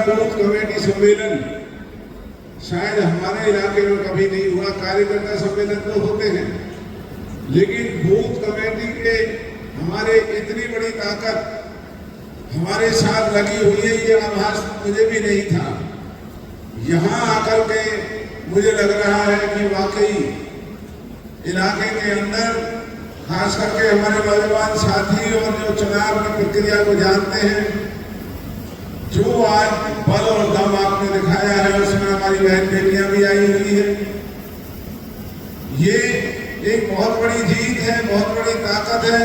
Booth committee सम्मेलन शायद हमारे इलाके में कभी नहीं हुआ। कार्यकर्ता सम्मेलन तो होते हैं, लेकिन बूथ कमेटी के हमारे इतनी बड़ी ताकत हमारे साथ लगी हुई है, ये आभास मुझे भी नहीं था। यहाँ आकर के मुझे लग रहा है कि वाकई इलाके के अंदर खास करके हमारे नौजवान साथी और जो चुनाव की प्रक्रिया को जानते हैं, जो आज बल और दम आपने दिखाया है, उसमें हमारी बहन बेटियां भी आई हुई है। ये एक बहुत बड़ी जीत है, बहुत बड़ी ताकत है।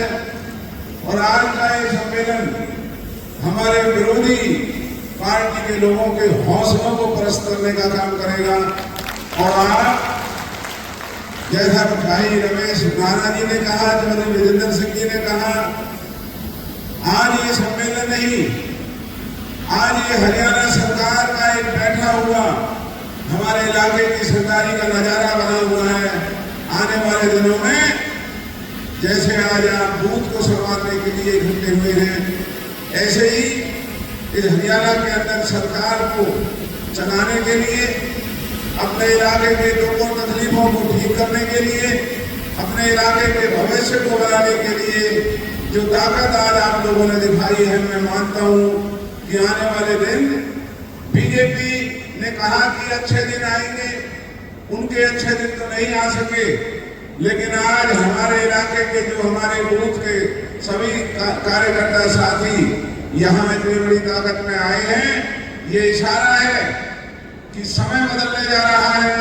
और आज का ये सम्मेलन हमारे विरोधी पार्टी के लोगों के हौसलों को परस्त करने का काम करेगा। और आज जैसा भाई रमेश राणा जी ने कहा, चौधरी विजेंद्र सिंह जी ने कहा, आज ये सम्मेलन नहीं, आज ये हरियाणा सरकार का एक बैठा हुआ हमारे इलाके की सरकारी का नजारा बना हुआ है। आने वाले दिनों में जैसे आज आप बूथ को संभालने के लिए इकट्ठे हुए हैं, ऐसे ही इस हरियाणा के अंदर सरकार को चलाने के लिए, अपने इलाके के दुखों तकलीफों को ठीक करने के लिए, अपने इलाके के भविष्य को बनाने के लिए जो ताकत आज आप लोगों ने दिखाई है, मैं मानता हूं कि आने वाले दिन बीजेपी ने कहा कि अच्छे दिन आएंगे, उनके अच्छे दिन तो नहीं आ सके, लेकिन आज हमारे इलाके के जो हमारे बूथ के सभी कार्यकर्ता साथी यहाँ इतनी बड़ी ताकत में आए हैं, ये इशारा है कि समय बदलने जा रहा है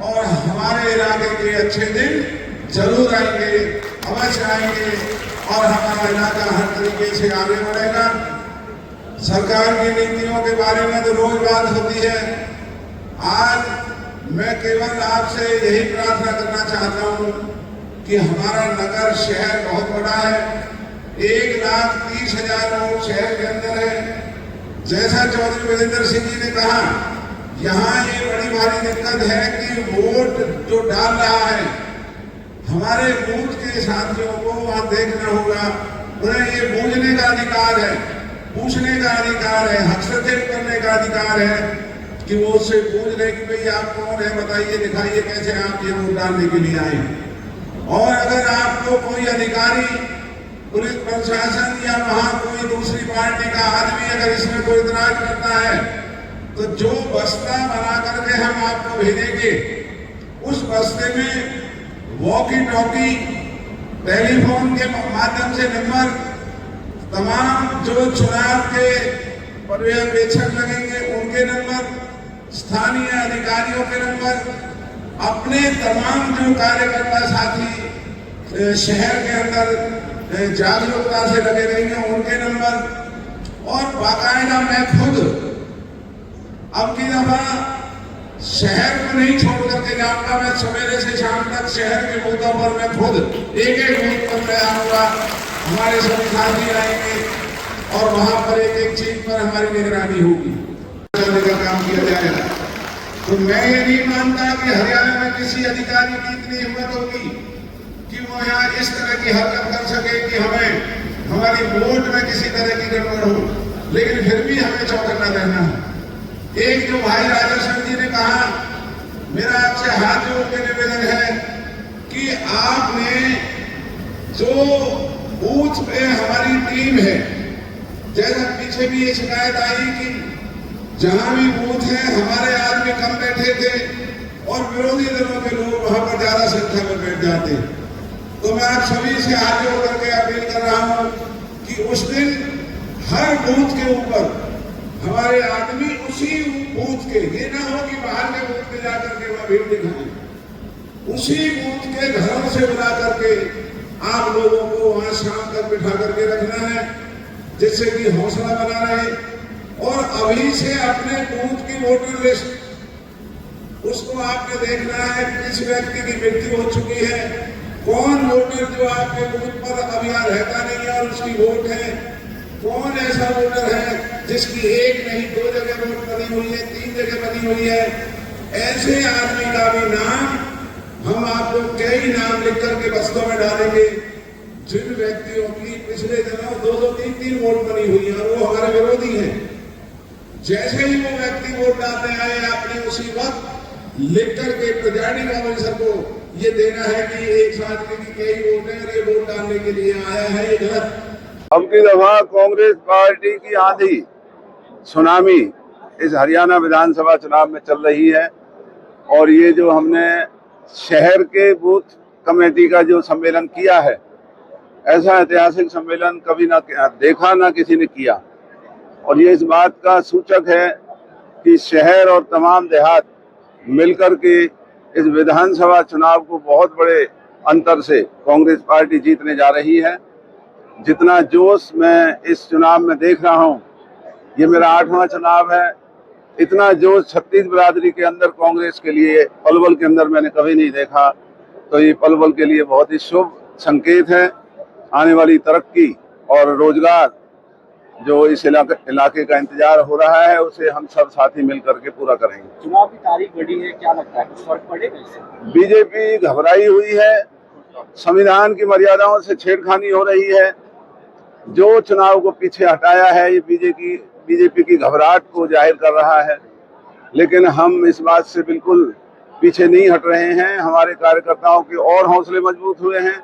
और हमारे इलाके के अच्छे दिन जरूर आएंगे, अवश्य आएंगे और हमारा इलाका हर तरीके से आगे बढ़ेगा। सरकार की नीतियों के बारे में तो रोज बात होती है। आज मैं केवल आपसे यही प्रार्थना करना चाहता हूं कि हमारा नगर शहर बहुत बड़ा है, 1,30,000 वोट शहर के अंदर है। जैसा चौधरी विजेंद्र सिंह जी ने कहा, यहाँ ये बड़ी भारी दिक्कत है कि वोट जो डाल रहा है, हमारे बूथ के साथियों को वहां देखना होगा। उन्हें ये पूछने का अधिकार है, पूछने का अधिकार है, हस्तक्षेप करने का अधिकार है कि वो उससे पूछ ले कि भाई आप कौन है, बताइए, दिखाइए कैसे आप ये वोट डालने के लिए आए। और अगर आपको कोई अधिकारी, पुलिस प्रशासन या वहां कोई दूसरी पार्टी का आदमी अगर इसमें कोई इतराज करता है, तो जो बस्ता बना करके हम आपको भेजेंगे, उस बस्ते में वॉकी टॉकी, टेलीफोन के माध्यम से नंबर, तमाम जो चुनाव के पर्यवेक्षक लगेंगे उनके नंबर, स्थानीय अधिकारियों के नंबर, अपने तमाम जो कार्यकर्ता साथी शहर के अंदर जागरूकता से लगे रहेंगे उनके नंबर। और बाकायदा मैं खुद अब की दफा शहर को नहीं छोड़ करके जाऊंगा, मैं सवेरे से शाम तक शहर के बूथों पर मैं खुद एक बूथ पर मैं आऊंगा, हमारे सभी साथी आएंगे और वहां पर एक चीज पर हमारी निगरानी होगी, चलने का काम किया जाएगा। तो मैं ये नहीं मानता कि हरियाणा में किसी अधिकारी की इतनी हिम्मत होगी कि वो यहाँ इस तरह की हरकत कर सके कि हमें हमारी वोट में किसी तरह की गड़बड़ हो, लेकिन फिर भी हमें चौकन्ना रहना है। एक जो भाई राजेश्वर जी ने कहा, मेरा आपसे हाथ जोड़ के निवेदन है कि आपने जो बूथ पे हमारी टीम है, जैसा पीछे भी ये शिकायत आई कि जहां भी बूथ है हमारे आदमी कम बैठे थे और विरोधी दलों के लोग वहां पर ज्यादा संख्या में बैठ जाते, तो मैं आप सभी से हाथ जोड़ करके अपील कर रहा हूं कि उस दिन हर बूथ के ऊपर हमारे आदमी उसी बूथ के, ये ना हो कि बाहर के बूथ पे जाकर के वहां भीड़ दिखाएं, उसी बूथ के घरों से बुला करके आप लोगों को वहां शाम तक बिठा करके रखना है, जिससे कि हौसला बना रहे। और अभी से अपने बूथ की वोटर लिस्ट उसको आपने देखना है, किस व्यक्ति की मृत्यु हो चुकी है, कौन वोटर जो आपके बूथ पर अभी यहाँ रहता नहीं है और उसकी वोट है, कौन ऐसा वोटर है जिसकी एक नहीं 2 जगह वोट बनी हुई है, 3 जगह बनी हुई है। ऐसे आदमी का भी नाम हम आपको कई नाम लिख करके बस्तों में डालेंगे, जिन व्यक्तियों की पिछले दिनों 2-2, 3-3 वोट बनी हुई है और वो हमारे विरोधी हैं। जैसे ही वो व्यक्ति वोट डालने आए, आपने उसी वक्त लिख करके प्रिजाइडिंग ऑफिसर को ये देना है कि एक साथ की कई वोट है और ये वोट डालने के लिए आया है, ये गलत। अब की दफा कांग्रेस पार्टी की आंधी सुनामी इस हरियाणा विधानसभा चुनाव में चल रही है और ये जो हमने शहर के बूथ कमेटी का जो सम्मेलन किया है, ऐसा ऐतिहासिक सम्मेलन कभी ना देखा, ना किसी ने किया। और ये इस बात का सूचक है कि शहर और तमाम देहात मिलकर के इस विधानसभा चुनाव को बहुत बड़े अंतर से कांग्रेस पार्टी जीतने जा रही है। जितना जोश मैं इस चुनाव में देख रहा हूँ, ये मेरा 8वां चुनाव है, इतना जोश छत्तीस बिरादरी के अंदर कांग्रेस के लिए पलवल के अंदर मैंने कभी नहीं देखा। तो ये पलवल के लिए बहुत ही शुभ संकेत है। आने वाली तरक्की और रोजगार जो इस इलाके का इंतजार हो रहा है, उसे हम सब साथी मिलकर के पूरा करेंगे। चुनाव की तारीख बढ़ी है, क्या लगता है कुछ फर्क पड़ेगा इससे? बीजेपी घबराई हुई है, संविधान की मर्यादाओं से छेड़खानी हो रही है। जो चुनाव को पीछे हटाया है, ये बीजेपी की घबराहट को जाहिर कर रहा है। लेकिन हम इस बात से बिल्कुल पीछे नहीं हट रहे हैं। हमारे कार्यकर्ताओं के और हौसले मजबूत हुए हैं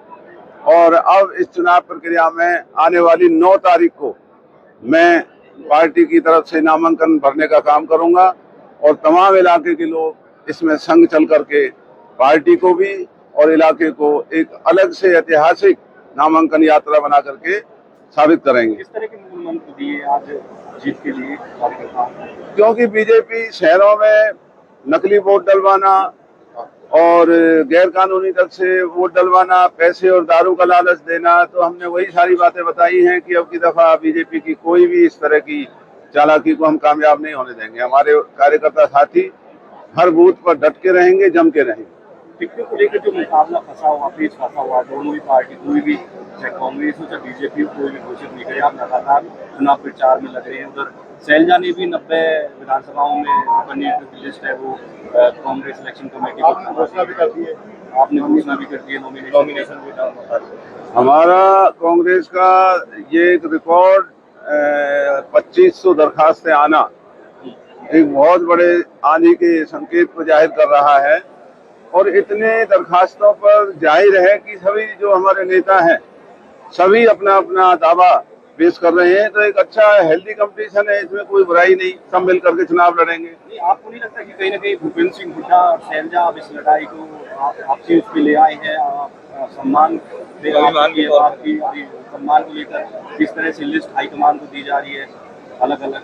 और अब इस चुनाव प्रक्रिया में आने वाली 9 तारीख को मैं पार्टी की तरफ से नामांकन भरने का काम करूंगा और तमाम इलाके के लोग इसमें संग चल करके पार्टी को भी और इलाके को एक अलग से ऐतिहासिक नामांकन यात्रा बना करके साबित करेंगे। किस तरह के मूल मंत्र दिए आज जीत के लिए कार्यकर्ताओं? क्योंकि बीजेपी शहरों में नकली वोट डलवाना और गैर कानूनी ढंग से वोट डलवाना, पैसे और दारू का लालच देना, तो हमने वही सारी बातें बताई हैं कि अब की दफा बीजेपी की कोई भी इस तरह की चालाकी को हम कामयाब नहीं होने देंगे। हमारे कार्यकर्ता साथी हर बूथ पर डट के रहेंगे, जम के रहेंगे। टिकटों को लेकर जो मुकाबला फंसा हुआ, पेच फंसा हुआ, दोनों ही पार्टी, कोई भी चाहे कांग्रेस हो चाहे बीजेपी हो, कोई भी घोषित नहीं करे। आप लगातार चुनाव प्रचार में लग रहे हैं। उधर शैलजा ने भी 90 विधानसभाओं में अपनी लिस्ट है वो कांग्रेस इलेक्शन कमेटी को घोषणा भी कर दी है, आपने घोषणा भी कर दी है, नॉमिनेशन भी। हमारा कांग्रेस का ये एक रिकॉर्ड 2500 दरखास्तें आना एक बहुत बड़े आंधी के संकेत को जाहिर कर रहा है। और इतने दरखास्तों पर जाहिर है कि सभी जो हमारे नेता हैं सभी अपना अपना दावा पेश कर रहे हैं। तो एक अच्छा हेल्दी कंपटीशन है, इसमें कोई बुराई नहीं, सब मिल करके चुनाव लड़ेंगे। नहीं, आपको नहीं लगता कि कहीं ना कहीं भूपेंद्र सिंह हुड्डा और शैलजा अब इस लड़ाई को आपसी उसके ले आए हैं? सम्मान सम्मान को लेकर किस तरह से लिस्ट हाईकमान को दी जा रही है अलग अलग?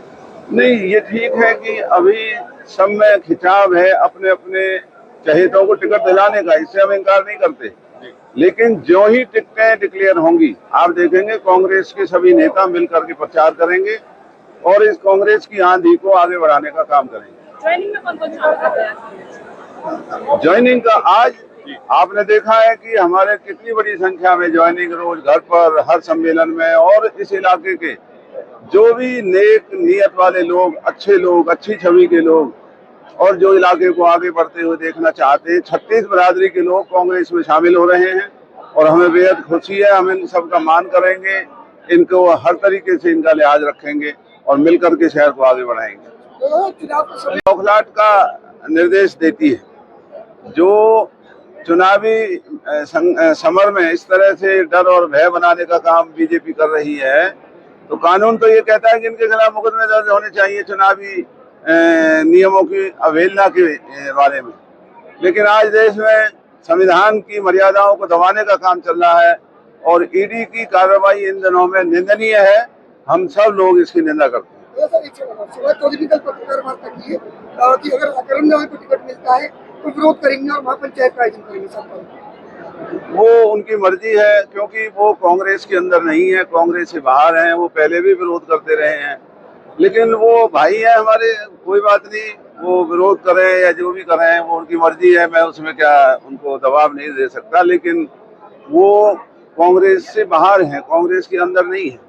नहीं, ये ठीक है कि अभी सब में खिंचाव है अपने अपने चहेतों को टिकट दिलाने का, इससे हम इनकार नहीं करते। लेकिन जो ही टिकटें डिक्लेयर होंगी, आप देखेंगे कांग्रेस के सभी नेता मिलकर के प्रचार करेंगे और इस कांग्रेस की आंधी को आगे बढ़ाने का काम करेंगे। ज्वाइनिंग में कौन-कौन शामिल कर रहे हैं? ज्वाइनिंग का आज आपने देखा है कि हमारे कितनी बड़ी संख्या में ज्वाइनिंग रोज घर पर, हर सम्मेलन में। और इस इलाके के जो भी नेक नियत वाले लोग, अच्छे लोग, अच्छी छवि के लोग और जो इलाके को आगे बढ़ते हुए देखना चाहते हैं, छत्तीस बिरादरी के लोग कांग्रेस में शामिल हो रहे हैं और हमें बेहद खुशी है। हम इन सबका मान करेंगे, इनको हर तरीके से इनका लिहाज रखेंगे और मिलकर के शहर को आगे बढ़ाएंगे। बौखलाहट का निर्देश देती है। जो चुनावी समर में इस तरह से डर और भय बनाने का काम बीजेपी कर रही है, तो कानून तो ये कहता है कि इनके खिलाफ मुकदमे दर्ज होने चाहिए चुनावी नियमों की अवहेलना के बारे में। लेकिन आज देश में संविधान की मर्यादाओं को दबाने का काम चल रहा है और ईडी की कार्रवाई इन दिनों में निंदनीय है। हम सब लोग इसकी निंदा करते हैं। कि अगर अकरम में को टिकट मिलता है तो विरोध करेंगे और महापंचायत का आयोजन करेंगे सब। वो उनकी मर्जी है, क्योंकि वो कांग्रेस के अंदर नहीं है, कांग्रेस से बाहर हैं। वो पहले भी विरोध करते रहे हैं, लेकिन वो भाई है हमारे, कोई बात नहीं, वो विरोध करें या जो भी करें वो उनकी मर्जी है। मैं उसमें क्या उनको दबाव नहीं दे सकता। लेकिन वो कांग्रेस से बाहर हैं, कांग्रेस के अंदर नहीं है।